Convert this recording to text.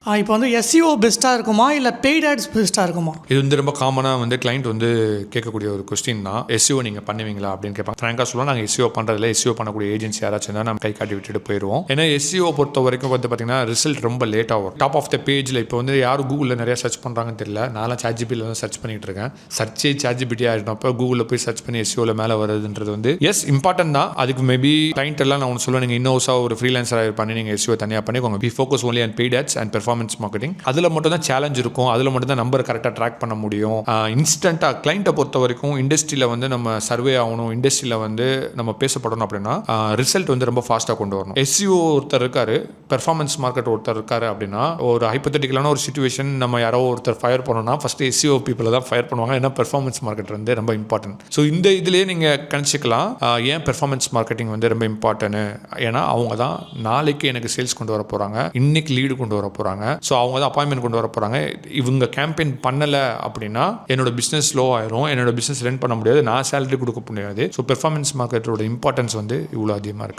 இப்போ வந்து எஸ்இஓ பெஸ்ட்டாக இருக்குமா இல்லை பெய்ட் ஆட்ஸ் பெஸ்ட்டாக இருக்குமா? இது வந்து ரொம்ப காமனாக வந்து கிளைண்ட் வந்து கேட்கக்கூடிய ஒரு கொஸ்டின் தான். எஸ்இஓ நீங்கள் பண்ணுவீங்களா அப்படின்னு கேட்பாங்க. ஃப்ராங்காக சொல்லலாம், நாங்கள் எஸ்இஓ பண்ணுறதில்ல. எஸ்இஓ பண்ணக்கூடிய ஏஜென்சி யாராச்சும் தான் நம்ம கை காட்டி விட்டுட்டு போயிடுவோம். ஏன்னா எஸ்இஓ பொறுத்த வரைக்கும் வந்து பார்த்தீங்கன்னா ரிசல்ட் ரொம்ப லேட்டாக வரும். டாப் ஆஃப் த பேஜில் இப்போ வந்து யாரும் கூகுளில் நிறைய சர்ச் பண்ணுறாங்கன்னு தெரியல. நான்லாம் சாட்ஜிபியில் வந்து சர்ச் பண்ணிட்டு இருக்கேன். சர்ச்சே சாட்ஜிபிட்டி ஆகிட்டப்போ கூகுளில் போய் சர்ச் பண்ணி எஸ்இஓவில் மேலே வருதுன்றது வந்து எஸ் இம்பார்ட்டன்ட் தான். அதுக்கு மேபி கிளைண்ட் எல்லாம் நான் ஒன்று சொல்லுவேன், நீங்கள் இன்னோஸாக ஒரு ஃப்ரீலான்சராக பண்ணி நீங்கள் எஸ்இஓ தனியாக பண்ணிக்கோங்க. Be focus only and paid ads and performance marketing. அதில் மட்டும் தான் சேலஞ்ச் இருக்கும். அதில் மட்டும் தான் நம்பர் கரெக்டாக ட்ராக் பண்ண முடியும். இன்ஸ்டண்ட்டாக கிளைண்ட்டை பொறுத்த வரைக்கும் இண்டஸ்ட்ரியில் வந்து நம்ம சர்வே ஆகணும், இண்டஸ்ட்ரியில் வந்து நம்ம பேசப்படணும் அப்படின்னா ரிசல்ட் வந்து ரொம்ப ஃபாஸ்ட்டாக கொண்டு வரணும். எஸ்இஓ ஒருத்தர் இருக்காரு, பெர்ஃபார்மன்ஸ் மார்க்கெட் ஒருத்தர் இருக்காரு அப்படின்னா ஒரு ஹைப்போதெட்டிக்கலான ஒரு சிச்சுவேஷன், நம்ம யாரோ ஒருத்தர் ஃபயர் பண்ணோம்னா ஃபஸ்ட்டு எஸ்இஓ பீப்புளை தான் ஃபயர் பண்ணுவாங்க. ஏன்னா பெர்ஃபார்மன்ஸ் மார்க்கெட் வந்து ரொம்ப இம்பார்ட்டன்ட். ஸோ இந்த இதுலேயே நீங்கள் கணிச்சிக்கலாம் ஏன் பெர்ஃபார்மன்ஸ் மார்க்கெட்டிங் வந்து ரொம்ப இம்பார்ட்டன்ட். ஏன்னா அவங்க தான் நாளைக்கு எனக்கு சேல்ஸ் கொண்டு வர போகிறாங்க, இன்னைக்கு லீடு கொண்டு வர போகிறாங்க. ஸோ அவங்க தான் அப்பாயின்மெண்ட் கொண்டு வர போகிறாங்க. இவங்க கேம்பெயின் பண்ணலை அப்படின்னா என்னோட பிஸ்னஸ் ஸ்லோ ஆயிரும், என்னோட பிஸ்னஸ் ரன் பண்ண முடியாது, நான் சேலரி கொடுக்க முடியாது. ஸோ பெர்ஃபார்மன்ஸ் மார்க்கெட்டோட இம்பார்ட்டன்ஸ் வந்து இவ்வளோ அதிகமாக இருக்குது.